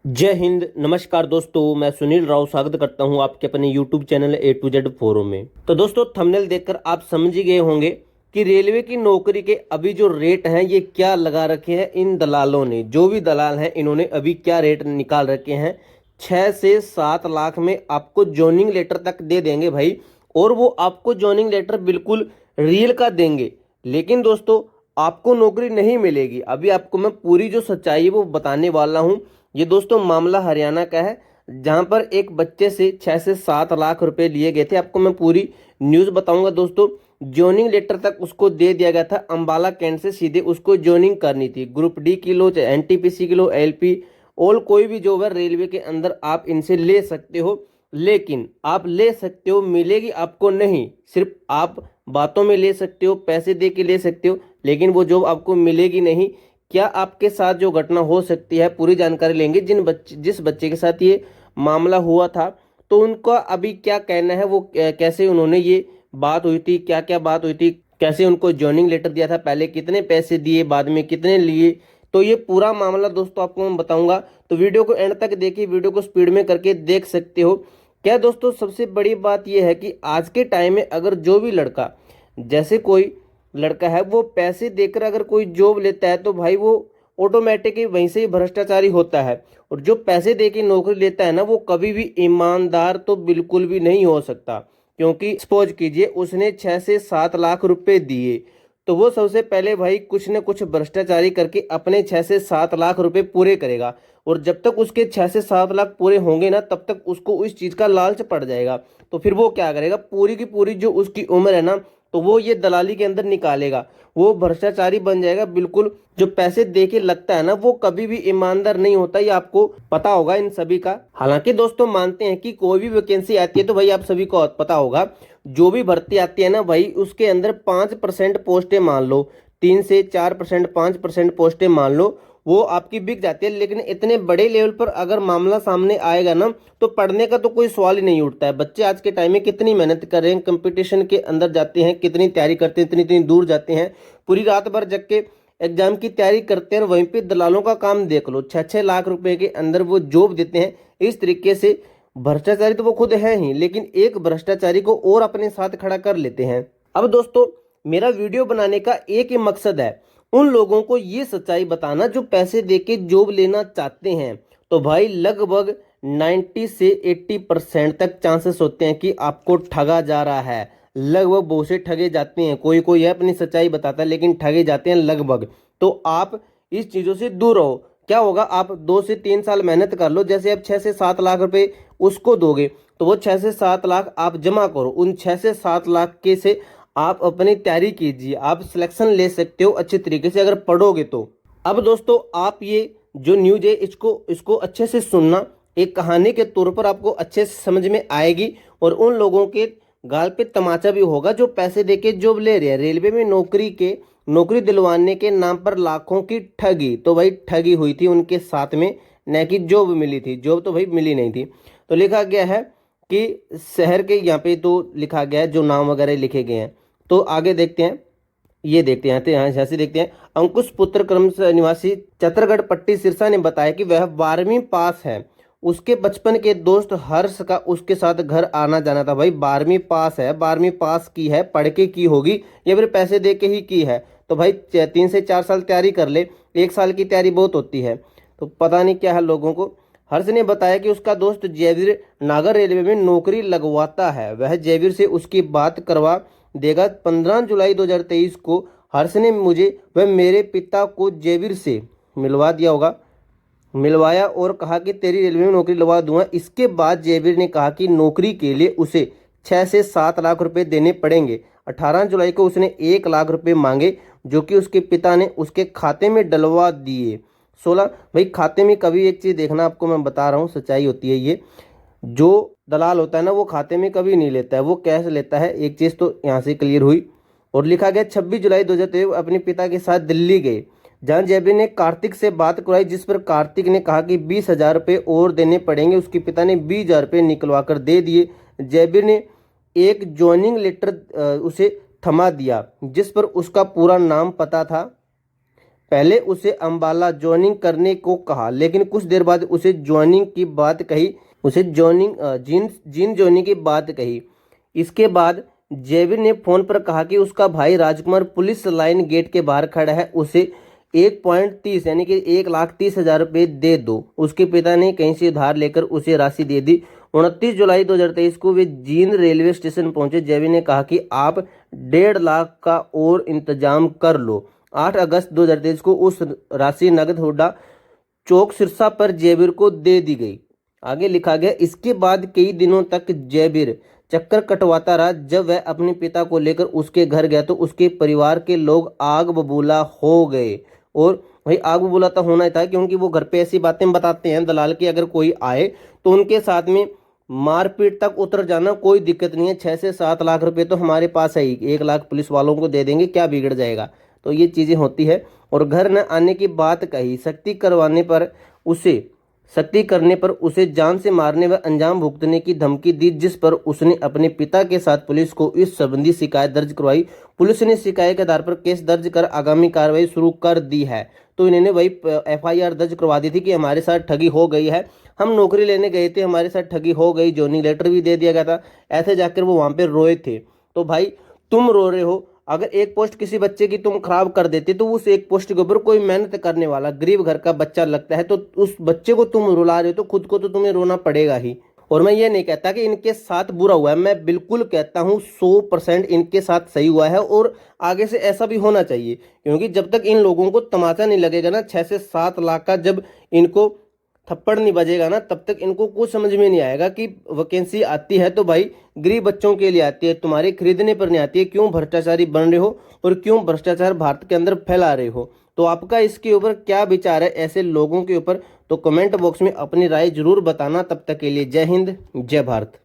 जय हिंद। नमस्कार दोस्तों, मैं सुनील राव स्वागत करता हूं आपके अपने YouTube channel A to Z forum में। तो दोस्तों, थंबनेल देखकर आप समझ ही गए होंगे कि रेलवे की नौकरी के अभी जो रेट हैं ये क्या लगा रखे हैं इन दलालों ने। जो भी दलाल हैं इन्होंने अभी क्या रेट निकाल रखे हैं। 6 से 7 लाख में आपको जॉइनिंग लेटर तक दे देंगे भाई, और वो आपको जॉइनिंग लेटर बिल्कुल रियल का देंगे। लेकिन दोस्तों, आपको नौकरी नहीं मिलेगी। अभी आपको मैं पूरी जो सच्चाई है वो बताने वाला हूँ। ये दोस्तों मामला हरियाणा का है, जहां पर एक बच्चे से 6 से 7 लाख रुपए लिए गए थे। आपको मैं पूरी न्यूज़ बताऊंगा दोस्तों। जॉइनिंग लेटर तक उसको दे दिया गया था। अंबाला कैंट से सीधे उसको जॉइनिंग करनी थी। ग्रुप डी की लो, चाहे एनटीपीसी की लो, एलपी और कोई भी जॉब है रेलवे के अंदर आप इनसे ले सकते हो। लेकिन आप ले सकते हो, मिलेगी आपको नहीं। सिर्फ आप बातों में ले सकते हो, पैसे दे के ले सकते हो, लेकिन वो जॉब आपको मिलेगी नहीं। क्या आपके साथ जो घटना हो सकती है पूरी जानकारी लेंगे। जिस बच्चे के साथ ये मामला हुआ था, तो उनका अभी क्या कहना है, वो कैसे उन्होंने ये बात हुई थी, क्या क्या बात हुई थी, कैसे उनको जॉइनिंग लेटर दिया था, पहले कितने पैसे दिए, बाद में कितने लिए। तो ये पूरा मामला दोस्तों आपको मैं बताऊंगा। तो वीडियो को एंड तक देखिए, वीडियो को स्पीड में करके देख सकते हो। क्या दोस्तों, सबसे बड़ी बात यह है कि आज के टाइम में अगर जो भी लड़का, जैसे कोई लड़का है, वो पैसे देकर अगर कोई जॉब लेता है तो भाई वो ऑटोमेटिक ही वहीं से ही भ्रष्टाचारी होता है। और जो पैसे दे के नौकरी लेता है ना, वो कभी भी ईमानदार तो बिल्कुल भी नहीं हो सकता। क्योंकि सपोज कीजिए उसने 6 से 7 लाख रुपए दिए, तो वो सबसे पहले भाई कुछ न कुछ भ्रष्टाचारी करके अपने 6 से 7 लाख रुपए पूरे करेगा। और जब तक उसके 6 से 7 लाख पूरे होंगे ना, तब तक उसको इस चीज का लालच पड़ जाएगा। तो फिर वो क्या करेगा, पूरी की पूरी जो उसकी उम्र है ना, तो वो ये दलाली के अंदर निकालेगा। वो भ्रष्टाचारी बन जाएगा बिल्कुल। जो पैसे दे के लगता है ना, वो कभी भी ईमानदार नहीं होता। ये आपको पता होगा इन सभी का। हालांकि दोस्तों मानते हैं कि कोई भी वैकेंसी आती है तो भाई आप सभी को पता होगा, जो भी भर्ती आती है ना भाई, उसके अंदर 5% पोस्टें मान लो, 3 से 4%, 5% पोस्टें मान लो, वो आपकी बिक जाती है। लेकिन इतने बड़े लेवल पर अगर मामला सामने आएगा ना, तो पढ़ने का तो कोई सवाल ही नहीं उठता है। बच्चे आज के टाइम में कितनी मेहनत कर रहे हैं, कंपटीशन के अंदर जाते हैं, कितनी तैयारी करते हैं, इतनी इतनी दूर जाते हैं, पूरी रात भर जग के एग्जाम की तैयारी करते हैं। और वहीं पे दलालों का काम देख लो, 6 6 लाख रुपए के अंदर वो जॉब देते हैं। इस तरीके से भ्रष्टाचारी तो वो खुद है ही, लेकिन एक भ्रष्टाचारी को और अपने साथ खड़ा कर लेते हैं। अब दोस्तों, मेरा वीडियो बनाने का एक ही मकसद है, उन लोगों को ये सच्चाई बताना जो पैसे देके जॉब लेना चाहते हैं। तो भाई लगभग 90 से 80% तक चांसेस होते हैं कि आपको ठगा जा रहा है। लगभग बहुत से ठगे जाते हैं। कोई कोई है अपनी सच्चाई बताता है, लेकिन ठगे जाते हैं लगभग। तो आप इस चीज़ों से दूर रहो। क्या होगा, आप 2 से 3 साल मेहनत कर लो। जैसे आप 6 से 7 लाख रुपए उसको दोगे, तो वो 6 से 7 लाख आप जमा करो। उन 6 से 7 लाख के से आप अपनी तैयारी कीजिए। आप सिलेक्शन ले सकते हो अच्छे तरीके से अगर पढ़ोगे तो। अब दोस्तों, आप ये जो न्यूज है इसको इसको अच्छे से सुनना। एक कहानी के तौर पर आपको अच्छे से समझ में आएगी, और उन लोगों के गाल पे तमाचा भी होगा जो पैसे देके जॉब ले रहे हैं। रेलवे में नौकरी दिलवाने के नाम पर लाखों की ठगी। तो भाई ठगी हुई थी उनके साथ में, न कि जॉब मिली थी। जॉब तो भाई मिली नहीं थी। तो लिखा गया है कि शहर के यहाँ पे तो लिखा गया है, जो नाम वगैरह लिखे गए हैं। तो आगे देखते हैं, ये देखते हैं, यहाँ से देखते हैं। अंकुश पुत्र क्रम निवासी चतरगढ़ पट्टी सिरसा ने बताया कि वह 12वीं पास है। उसके बचपन के दोस्त हर्ष का उसके साथ घर आना जाना था। भाई 12वीं पास है, 12वीं पास की है, पढ़ के की होगी या फिर पैसे दे के ही की है। तो भाई 3 से 4 साल तैयारी कर ले, 1 साल की तैयारी बहुत होती है। तो पता नहीं क्या है लोगों को। हर्ष ने बताया कि उसका दोस्त जयवीर नागर रेलवे में नौकरी लगवाता है। वह जयवीर से उसकी बात करवा देगा। 15 जुलाई 2023 को हर्ष ने मुझे वह मेरे पिता को जयवीर से मिलवा दिया होगा, मिलवाया और कहा कि तेरी रेलवे में नौकरी लगवा दूंगा। इसके बाद जयवीर ने कहा कि नौकरी के लिए उसे 6 से 7 लाख रुपए देने पड़ेंगे। 18 जुलाई को उसने 1 लाख रुपए मांगे, जो कि उसके पिता ने उसके खाते में डलवा दिए। 16 भाई खाते में कभी एक चीज़ देखना, आपको मैं बता रहा हूँ, सच्चाई होती है ये। जो दलाल होता है ना, वो खाते में कभी नहीं लेता है, वो कैश लेता है। एक चीज़ तो यहाँ से क्लियर हुई। और लिखा गया 26 जुलाई 2023 अपने पिता के साथ दिल्ली गए, जहां जयबीर ने कार्तिक से बात करवाई, जिस पर कार्तिक ने कहा कि 20,000 रुपये और देने पड़ेंगे। उसके पिता ने 20,000 रुपये निकलवा कर दे दिए। जयबीर ने एक ज्वाइनिंग लेटर उसे थमा दिया, जिस पर उसका पूरा नाम पता था। पहले उसे अंबाला ज्वाइनिंग करने को कहा, लेकिन कुछ देर बाद उसे ज्वाइनिंग की बात कही, उसे ज्वाइनिंग जिन ज्वाइनिंग की बात कही। इसके बाद जेबिर ने फोन पर कहा कि उसका भाई राजकुमार पुलिस लाइन गेट के बाहर खड़ा है, उसे 1.30 यानी कि 1,30,000 रुपये दे दो। उसके पिता ने कहीं से उधार लेकर उसे राशि दे दी। 29 जुलाई 2023 को वे जींद रेलवे स्टेशन पहुंचे। जेबी ने कहा कि आप 1.5 लाख का और इंतजाम कर लो। 8 अगस्त 2023 को उस राशि नगद हुड्डा चौक सिरसा पर जेबिर को दे दी गई। आगे लिखा गया, इसके बाद कई दिनों तक जेबिर चक्कर कटवाता रहा। जब वह अपने पिता को लेकर उसके घर गया तो उसके परिवार के लोग आग बबूला हो गए। और भाई आग बबूला तो होना ही था, क्योंकि वो घर पे ऐसी बातें बताते हैं दलाल की, अगर कोई आए तो उनके साथ में मारपीट तक उतर जाना कोई दिक्कत नहीं है। 6 से 7 लाख रुपए तो हमारे पास है ही, 1 लाख पुलिस वालों को दे देंगे, क्या बिगड़ जाएगा। तो ये चीज़ें होती है। और घर न आने की बात कही, सख्ती करने पर उसे जान से मारने व अंजाम भुगतने की धमकी दी, जिस पर उसने अपने पिता के साथ पुलिस को इस संबंधी शिकायत दर्ज करवाई। पुलिस ने शिकायत के आधार पर केस दर्ज कर आगामी कार्रवाई शुरू कर दी है। तो इन्होंने वही FIR दर्ज करवा दी थी कि हमारे साथ ठगी हो गई है, हम नौकरी लेने गए थे, हमारे साथ ठगी हो गई, जॉइनिंग लेटर भी दे दिया गया था। ऐसे जाकर वो वहाँ पे रोए थे। तो भाई तुम रो रहे हो, अगर एक पोस्ट किसी बच्चे की तुम खराब कर देते तो उस एक पोस्ट के ऊपर कोई मेहनत करने वाला गरीब घर का बच्चा लगता है, तो उस बच्चे को तुम रुला रहे हो तो खुद को तो तुम्हें रोना पड़ेगा ही। और मैं ये नहीं कहता कि इनके साथ बुरा हुआ है, मैं बिल्कुल कहता हूँ 100% इनके साथ सही हुआ है और आगे से ऐसा भी होना चाहिए। क्योंकि जब तक इन लोगों को तमाचा नहीं लगेगा ना 6 से 7 लाख का, जब इनको थप्पड़ नहीं बजेगा ना, तब तक इनको कुछ समझ में नहीं आएगा कि वैकेंसी आती है तो भाई गरीब बच्चों के लिए आती है, तुम्हारे खरीदने पर नहीं आती है। क्यों भ्रष्टाचारी बन रहे हो और क्यों भ्रष्टाचार भारत के अंदर फैला रहे हो। तो आपका इसके ऊपर क्या विचार है ऐसे लोगों के ऊपर, तो कमेंट बॉक्स में अपनी राय जरूर बताना। तब तक के लिए जय हिंद, जय भारत।